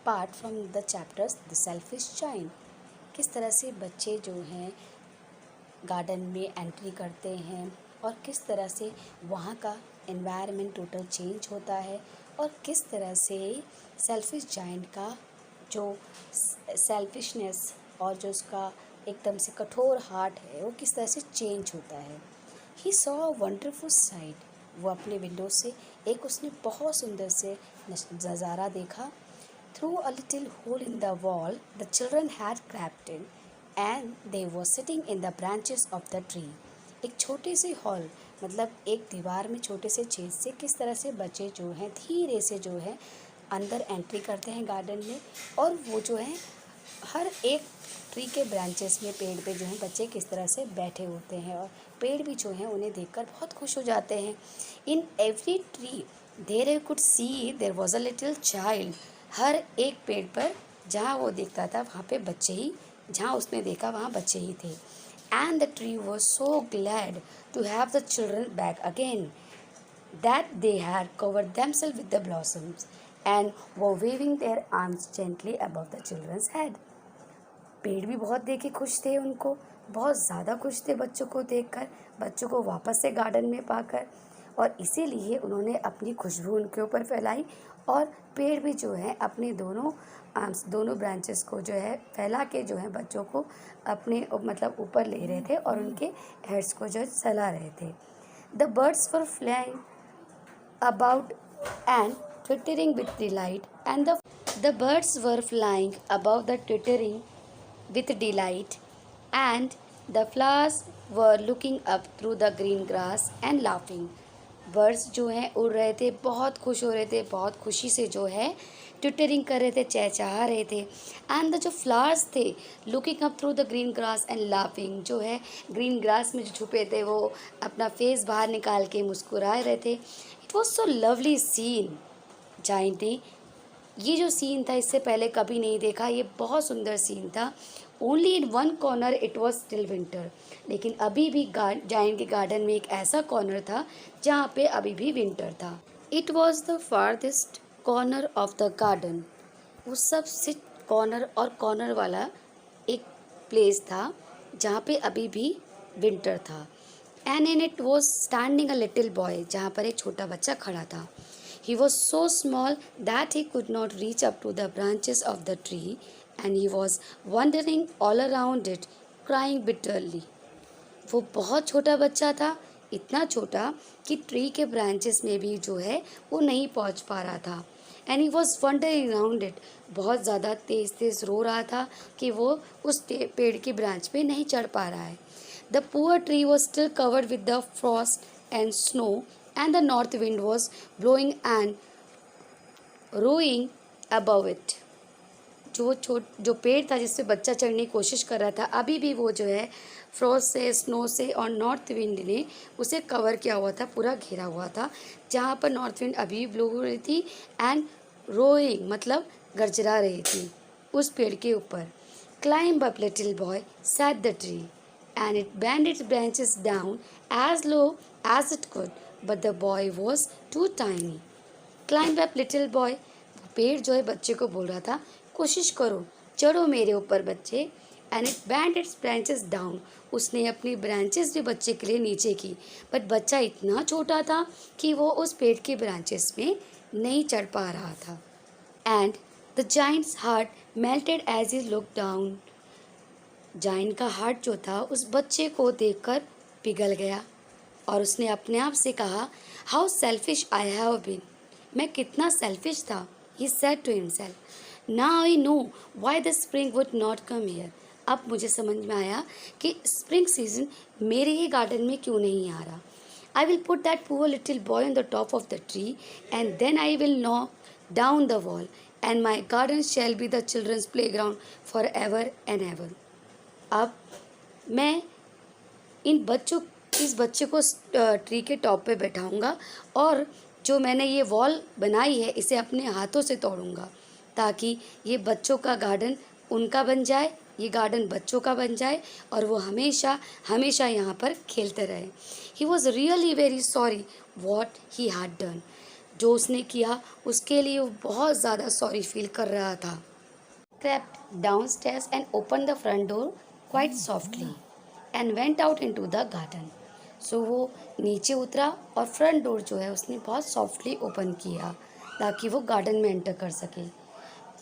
Part from the chapters the selfish child. किस तरह से बच्चे जो हैं गार्डन में एंट्री करते हैं और किस तरह से वहाँ का एनवायरनमेंट टोटल चेंज होता है और किस तरह से सेल्फिश जाइंट का जो सेल्फिशनेस और जो उसका एकदम से कठोर हार्ट है वो किस तरह से चेंज होता है। He saw a wonderful site. वो अपने विंडो से एक उसने बहुत सुंदर से नज़ारा देखा। Through a little hole in the wall, the children had crept in, and they were sitting in the branches of the tree. एक छोटे से हॉल मतलब एक दीवार में छोटे से छेद से किस तरह से बच्चे जो हैं धीरे से जो है अंदर एंट्री करते हैं गार्डन में, और वो जो है हर एक ट्री के ब्रांचेस में पेड़ पे जो है बच्चे किस तरह से बैठे होते हैं और पेड़ भी जो हैं उन्हें देखकर बहुत खुश हो जाते हैं। In every tree there could see there was a little child. हर एक पेड़ पर जहाँ वो देखता था वहाँ पे बच्चे ही, जहाँ उसने देखा वहाँ बच्चे ही थे। And the tree was so glad to have the children back again that they had covered themselves with the blossoms and were waving their arms gently above the children's head. पेड़ भी बहुत देखे खुश थे, उनको बहुत ज़्यादा खुश थे बच्चों को देखकर, बच्चों को वापस से गार्डन में पाकर, और इसीलिए उन्होंने अपनी खुशबू उनके ऊपर फैलाई। और पेड़ भी जो है अपने दोनों ब्रांचेस को जो है फैला के जो है बच्चों को अपने मतलब ऊपर ले रहे थे और उनके हेड्स को जो है सहला रहे थे। The birds were flying about and twittering with delight, and the birds were flying above the twittering with delight, and the flowers were looking up through the green grass and laughing. Birds जो हैं उड़ रहे थे, बहुत खुश हो रहे थे, बहुत खुशी से जो है ट्विटरिंग कर रहे थे, चहचहा रहे थे। एंड द जो फ्लावर्स थे looking up through the green grass and laughing, जो है ग्रीन ग्रास में जो छुपे थे वो अपना फेस बाहर निकाल के मुस्कुरा रहे थे। It was so lovely scene. Giant ने ये जो सीन था इससे पहले कभी नहीं देखा, ये बहुत सुंदर सीन था। Only in one corner it was still winter. लेकिन अभी भी जाइंट के गार्डन में एक ऐसा कॉर्नर था जहाँ पे अभी भी विंटर था। It was the farthest corner of the garden. वो सबसे कॉर्नर और कॉर्नर वाला एक प्लेस था जहाँ पे अभी भी विंटर था। And in it was standing a little boy, जहाँ पर एक छोटा बच्चा खड़ा था। He was so small that he could not reach up to the branches of the tree, and he was wandering all around it, crying bitterly. वो बहुत छोटा बच्चा था, इतना छोटा कि ट्री के ब्रांचेस में भी जो है वो नहीं पहुंच पा रहा था। And he was wondering around it, बहुत ज़्यादा तेज़ तेज़ रो रहा था कि वो उस पेड़ की ब्रांच पे नहीं चढ़ पा रहा है। The poor tree was still covered with the Frost and snow, and the north wind was blowing and rowing above it. जो पेड़ था जिस पे बच्चा चढ़ने की कोशिश कर रहा था अभी भी वो जो है फ्रॉस्ट से, स्नो से और नॉर्थ विंड ने उसे कवर किया हुआ था, पूरा घेरा हुआ था। जहाँ पर नॉर्थ विंड अभी भी ब्लो हो रही थी एंड रोइंग मतलब गरजरा रही थी उस पेड़ के ऊपर। Climb up little boy sat the tree and it bent its branches down as low as it could, but the boy was too tiny. Climb up little boy, वो पेड़ जो है बच्चे को बोल रहा था कोशिश करो, चढ़ो मेरे ऊपर बच्चे। and it bent its branches down, उसने अपनी ब्रांचेस भी बच्चे के लिए नीचे की, बट बच्चा इतना छोटा था कि वो उस पेड़ की ब्रांचेस में नहीं चढ़ पा रहा था। and the giant's heart melted as he looked down. Giant का हार्ट जो था उस बच्चे को देखकर पिघल गया और उसने अपने आप से कहा, how selfish I have been. मैं कितना सेल्फिश था। He said to himself, now I know why the spring would not come here. अब मुझे समझ में आया कि स्प्रिंग सीजन मेरे ही गार्डन में क्यों नहीं आ रहा। I will put that poor little boy on the top of the tree and then I will knock down the wall and my garden shall be the children's play ground for ever and ever. अब मैं इस बच्चे को tree के top पे बैठाऊंगा और जो मैंने ये वॉल बनाई है इसे अपने हाथों से तोड़ूंगा ताकि ये बच्चों का गार्डन उनका बन जाए, ये गार्डन बच्चों का बन जाए और वो हमेशा हमेशा यहाँ पर खेलते रहे। He was really very sorry what he had done. जो उसने किया उसके लिए वो बहुत ज़्यादा सॉरी फील कर रहा था। Crept downstairs and opened the front door quite softly and went out into the garden. सो वो नीचे उतरा और फ्रंट डोर जो है उसने बहुत सॉफ्टली ओपन किया ताकि वो गार्डन में एंटर कर सके।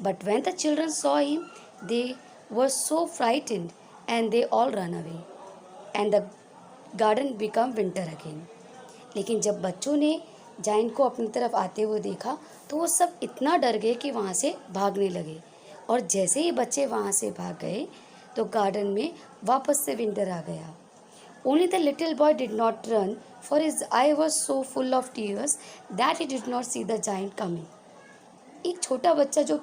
But when the children saw him they were so frightened and they all run away and the garden become winter again. लेकिन जब बच्चों ने जाइंट को अपनी तरफ आते हुए देखा तो वो सब इतना डर गए कि वहाँ से भागने लगे। और जैसे ही बच्चे वहाँ से भाग गए तो गार्डन में वापस से विंटर आ गया। Only the little boy did not run for his I was so full of tears that he did not see the giant coming. एक छोटा बच्चा जो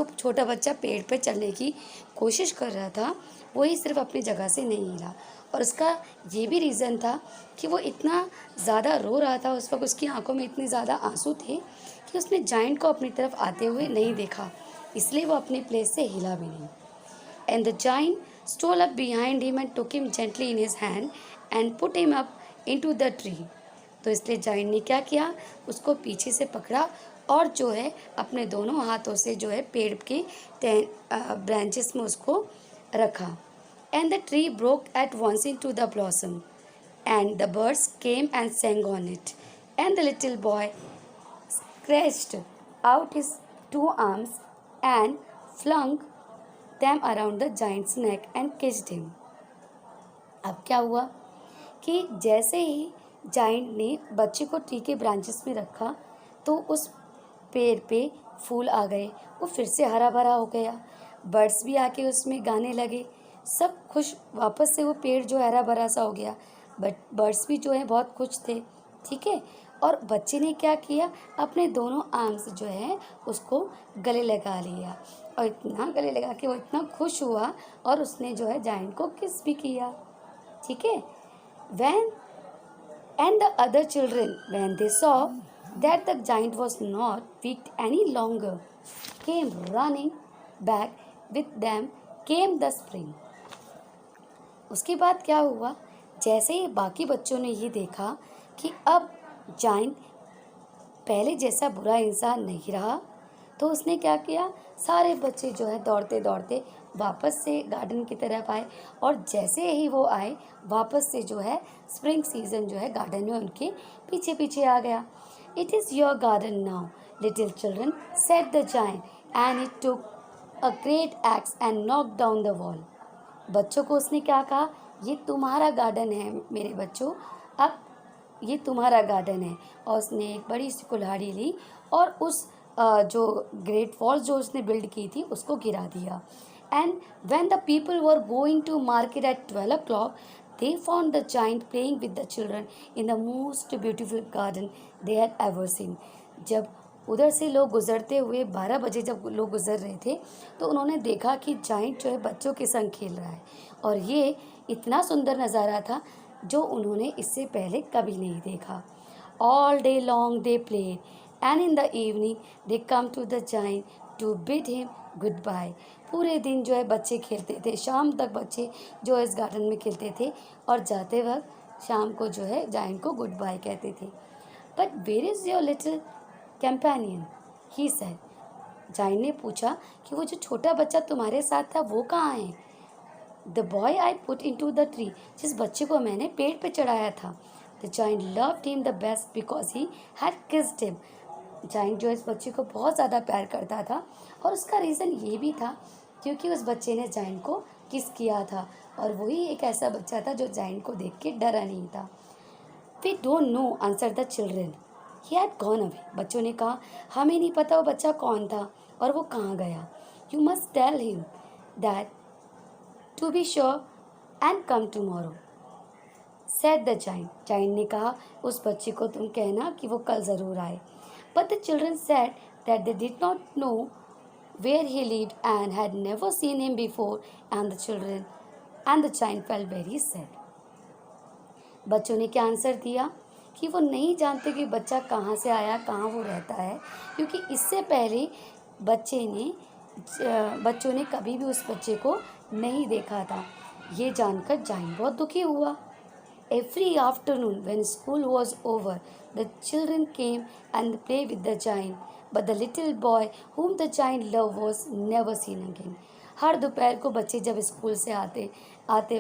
छोटा बच्चा पेड़ पे चढ़ने की कोशिश कर रहा था वही सिर्फ अपनी जगह से नहीं हिला। और उसका ये भी रीज़न था कि वो इतना ज़्यादा रो रहा था, उस वक्त उसकी आंखों में इतने ज़्यादा आंसू थे कि उसने जाइंट को अपनी तरफ आते हुए नहीं देखा, इसलिए वो अपने प्लेस से हिला भी नहीं। And the giant stole up behind him and took him gently in his hand and put him up into the tree. तो इसलिए जाइंट ने क्या किया, उसको पीछे से पकड़ा और जो है अपने दोनों हाथों से जो है पेड़ के ब्रांचेस में उसको रखा। And the tree broke at once into the blossom and the birds came and sang on it and the little boy stretched out his two arms and flung them around the giant's neck and kissed him. अब क्या हुआ कि जैसे ही giant ने बच्चे को tree के branches में रखा तो उस पेड़ पे फूल आ गए, वो फिर से हरा भरा हो गया, बर्ड्स भी आके उसमें गाने लगे, सब खुश, वापस से वो पेड़ जो हरा भरा सा हो गया। बट बर्ड्स भी जो है बहुत खुश थे, ठीक है। और बच्चे ने क्या किया, अपने दोनों आर्म्स जो है उसको गले लगा लिया और इतना गले लगा कि वो इतना खुश हुआ और उसने जो है जाइंट को किस भी किया, ठीक है। When and the other children, when they saw that the giant was not weak any longer, came running back. With them came the spring. उसके बाद क्या हुआ, जैसे ही बाकी बच्चों ने ये देखा कि अब जाइंट पहले जैसा बुरा इंसान नहीं रहा, तो उसने क्या किया, सारे बच्चे जो है दौड़ते दौड़ते वापस से गार्डन की तरफ आए और जैसे ही वो आए वापस से जो है स्प्रिंग सीजन जो है गार्डन में उनके पीछे पीछे आ गया। It is your garden now little children said the giant and it took a great x and knock down the wall. बच्चों को उसने क्या कहा, ये तुम्हारा गार्डन है मेरे बच्चों, अब ये तुम्हारा गार्डन है। और उसने एक बड़ी सी कुल्हाड़ी ली और उस जो ग्रेट वॉल जो उसने बिल्ड की थी उसको गिरा दिया। And when the people were going to market at 12 o'clock they found the giant playing with the children in the most beautiful garden they had ever seen. जब उधर से लोग गुजरते हुए 12 बजे जब लोग गुजर रहे थे तो उन्होंने देखा कि जाइंट जो है बच्चों के संग खेल रहा है और ये इतना सुंदर नज़ारा था जो उन्होंने इससे पहले कभी नहीं देखा। All day long they played, and in the evening they come to the giant to bid him goodbye. पूरे दिन जो है बच्चे खेलते थे, शाम तक बच्चे जो है इस गार्डन में खेलते थे और जाते वक्त शाम को जो है जाइंट को गुड बाय कहते थे। But where is your little companion, he said. Giant ने पूछा कि वो जो छोटा बच्चा तुम्हारे साथ था वो कहाँ है। The boy I put into the tree, जिस बच्चे को मैंने पेड़ पे चढ़ाया था। The giant loved him the best because he had kissed him. Giant जो इस बच्चे को बहुत ज़्यादा प्यार करता था और उसका रीज़न ये भी था क्योंकि उस बच्चे ने जाइंट को किस किया था और वही एक ऐसा बच्चा था जो जाइंट को देख के डरा नहीं था। We don't know answer the children, he had gone away. बच्चों ने कहा हमें नहीं पता वो बच्चा कौन था और वो कहाँ गया। You must tell him that to be sure and come tomorrow, said the giant. Giant ने कहा उस बच्चे को तुम कहना कि वो कल ज़रूर आए। But the children said that they did not know where he lived and had never seen him before and the giant felt very sad. बच्चों ने क्या आंसर दिया कि वो नहीं जानते कि बच्चा कहाँ से आया, कहाँ वो रहता है, क्योंकि इससे पहले बच्चों ने कभी भी उस बच्चे को नहीं देखा था। ये जानकर जाइंट बहुत दुखी हुआ। Every afternoon, when school was over, the children came and played with the giant, but the little boy whom the giant loved was never seen again. हर दोपहर को बच्चे जब स्कूल से आते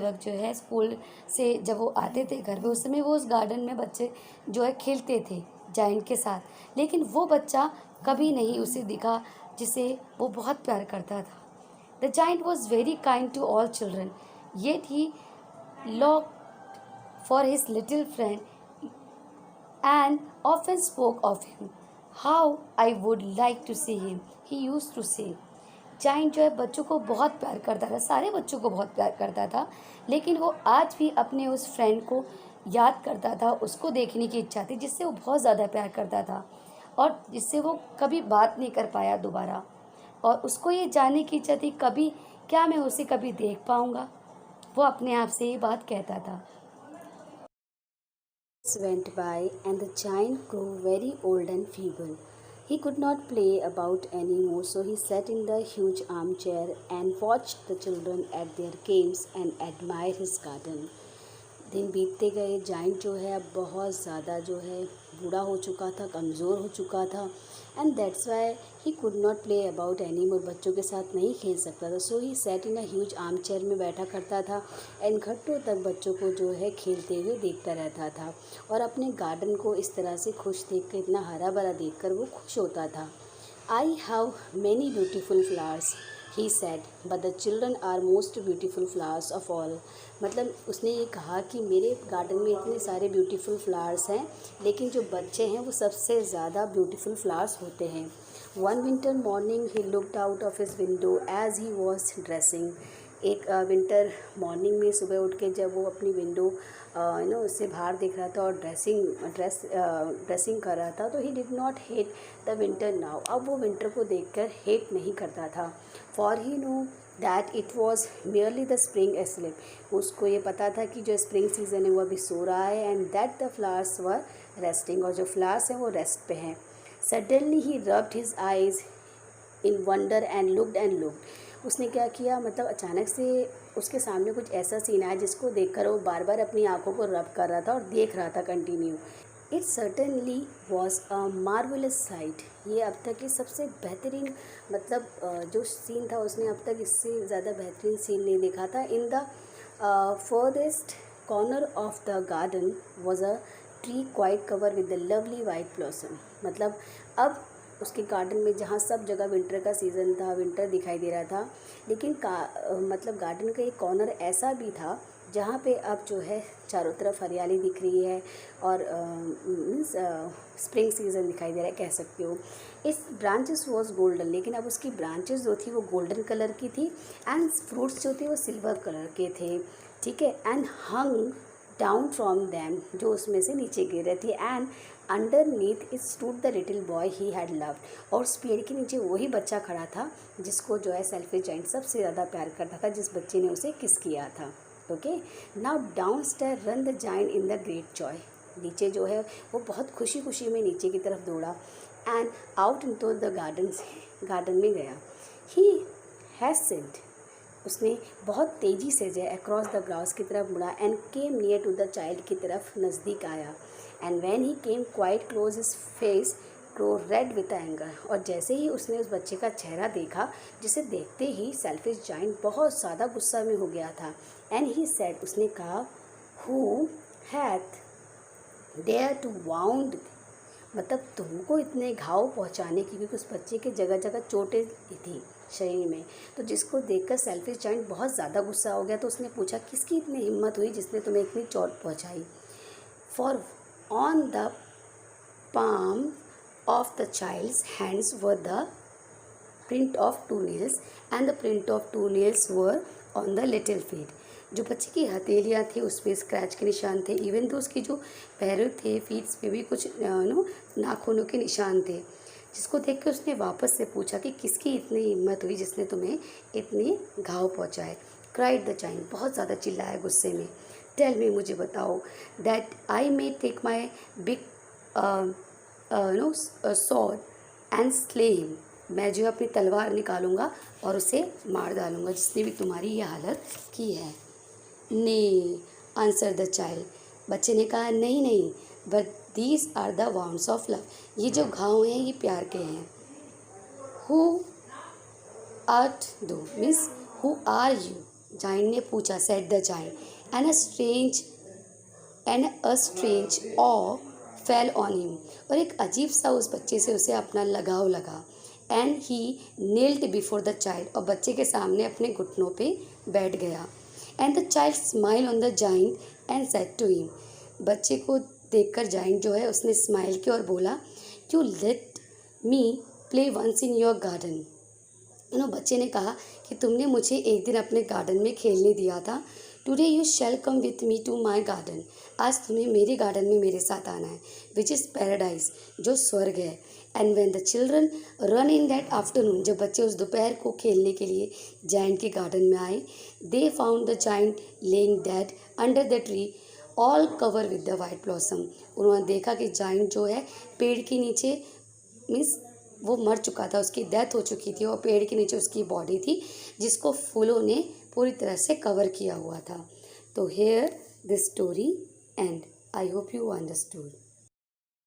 वक्त जो है स्कूल से जब वो आते थे घर पे, उस समय वो उस गार्डन में बच्चे जो है खेलते थे जाइंट के साथ, लेकिन वो बच्चा कभी नहीं उसे दिखा जिसे वो बहुत प्यार करता था. The giant was very kind to all children, yet he longed for his little friend and often spoke of him. How I would like to see him, he used to say. Giant जो है बच्चों को बहुत प्यार करता था, सारे बच्चों को बहुत प्यार करता था, लेकिन वो आज भी अपने उस फ्रेंड को याद करता था, उसको देखने की इच्छा थी जिससे वो बहुत ज़्यादा प्यार करता था और जिससे वो कभी बात नहीं कर पाया दोबारा, और उसको ये जानने की इच्छा थी कभी क्या मैं उसे कभी देख पाऊँगा. वो अपने आप से ये बात कहता था. Went by and the giant grew very old and feeble. He could not play about anymore, so he sat in the huge armchair and watched the children at their games and admired his garden. दिन बीतते गए. Giant जो है अब बहुत ज़्यादा जो है बूढ़ा हो चुका था, कमज़ोर हो चुका था, and that's why he could not play about any more. बच्चों के साथ नहीं खेल सकता था. So he sat in a huge armchair में बैठा करता था एंड घंटों तक बच्चों को जो है खेलते हुए देखता रहता था और अपने गार्डन को इस तरह से खुश देख कर, इतना हरा भरा देख कर वो खुश होता था. I have many beautiful flowers he said, but the children are most beautiful flowers of all. मतलब उसने ये कहा कि मेरे गार्डन में इतने सारे ब्यूटीफुल फ्लावर्स हैं, लेकिन जो बच्चे हैं वो सबसे ज़्यादा ब्यूटीफुल फ्लावर्स होते हैं. One winter morning he looked out of his window as he was dressing. एक विंटर मॉर्निंग में सुबह उठ के जब वो अपनी विंडो उससे बाहर देख रहा था और ड्रेसिंग कर रहा था, तो he did not hate the winter now. अब वो विंटर को देखकर हेट नहीं करता था. For he knew that it was merely the spring asleep. उसको ये पता था कि जो स्प्रिंग सीजन है वो अभी सो रहा है, and that the flowers were resting, और जो फ्लावर्स हैं वो रेस्ट पे हैं. Suddenly he rubbed his eyes in wonder and looked. उसने क्या किया, मतलब अचानक से उसके सामने कुछ ऐसा सीन आया जिसको देखकर वो बार बार अपनी आंखों को रब कर रहा था और देख रहा था continue. It certainly was a marvellous site. ये अब तक की सबसे बेहतरीन, मतलब जो सीन था उसने अब तक इससे ज़्यादा बेहतरीन सीन नहीं देखा था. In the farthest corner of the garden was a tree quite cover with the lovely white blossom. मतलब अब उसके गार्डन में जहाँ सब जगह विंटर का सीज़न था, विंटर दिखाई दे रहा था, लेकिन मतलब गार्डन का एक कॉर्नर ऐसा भी था जहाँ पे अब जो है चारों तरफ हरियाली दिख रही है और मीन्स स्प्रिंग सीज़न दिखाई दे रहा है कह सकते हो. इस ब्रांचेस वॉज गोल्डन, लेकिन अब उसकी ब्रांचेस जो थी वो गोल्डन कलर की थी, एंड फ्रूट्स जो थे वो सिल्वर कलर के थे. ठीक है. And hung down from them, जो उसमें से नीचे गिर रहे थे. And underneath it stood the little boy he had loved. और उस पेड़ के नीचे वही बच्चा खड़ा था जिसको जो है सेल्फिश जाइंट सबसे ज़्यादा प्यार करता था, जिस बच्चे ने उसे किस किया था. Okay. Now down stair ran the giant in the great joy. नीचे जो है वो बहुत खुशी खुशी में नीचे की तरफ दौड़ा and out into the garden में गया. ही हैसेंट, उसने बहुत तेज़ी से जो है अक्रॉस द ग्रास की तरफ मुड़ा and came near to the child की तरफ नज़दीक आया. And when he came quite close his face grew red with anger. और जैसे ही उसने उस बच्चे का चेहरा देखा, जिसे देखते ही सेल्फिश जाइंट बहुत ज़्यादा गुस्सा में हो गया था. एंड ही सेड, उसने कहा, who hath dare to wound, मतलब तुमको इतने घाव पहुंचाने की, क्योंकि उस बच्चे के जगह जगह चोटें थी शरीर में, तो जिसको देखकर सेल्फिश जाइंट बहुत ज़्यादा गुस्सा हो गया. तो उसने पूछा, किसकी इतनी हिम्मत हुई जिसने तुम्हें इतनी चोट पहुंचाई. For on the palm of the child's hands were the print of 2 nails, and the print of 2 nails were on the little feet. जो बच्चे की हथेलियाँ थी उस पर स्क्रैच के निशान थे. इवन तो उसकी जो पैरों थे, फीट्स पे भी कुछ नाखूनों के निशान थे, जिसको देख के उसने वापस से पूछा कि किसकी इतनी हिम्मत हुई जिसने तुम्हें इतने घाव पहुँचाए. क्राइड द जाइंट, बहुत ज़्यादा चिल्लाया गुस्से में. टेल मी, मुझे बताओ, that I may take my big sword and slay him. मैं जो अपनी तलवार निकालूंगा और उसे मार डालूंगा जिसने भी तुम्हारी ये हालत की है. ने आंसर द चाइल्ड, बच्चे ने कहा नहीं नहीं, but these are the wounds of love, ये जो घाव हैं ये प्यार के हैं। Who art thou means who are you, giant ने पूछा, said the giant, and a strange awe fell on him, और एक अजीब सा उस बच्चे से उसे अपना लगाव लगा। And he knelt before the child, और बच्चे के सामने अपने घुटनों पे बैठ गया। And the child smile on the giant and said to him, बच्चे को देखकर जाइंट जो है उसने स्माइल किया और बोला, you let me play once in your garden. बच्चे ने कहा कि तुमने मुझे एक दिन अपने गार्डन में खेलने दिया था। Today you shall come with me to my garden, आज तुम्हें मेरे गार्डन में मेरे साथ आना है, विच इज़ पैराडाइज, जो स्वर्ग है। And when the children run in that afternoon, जब बच्चे उस दोपहर को खेलने के लिए जाइंट के गार्डन में आए, they found the giant laying dead under the tree all cover with the white blossom, उन्होंने देखा कि जाइंट जो है पेड़ के नीचे, मीन्स वो मर चुका था, उसकी डेथ हो चुकी थी और पेड़ के नीचे उसकी बॉडी थी जिसको फूलों ने पूरी तरह से कवर किया हुआ था। तो here this story and I hope you understood.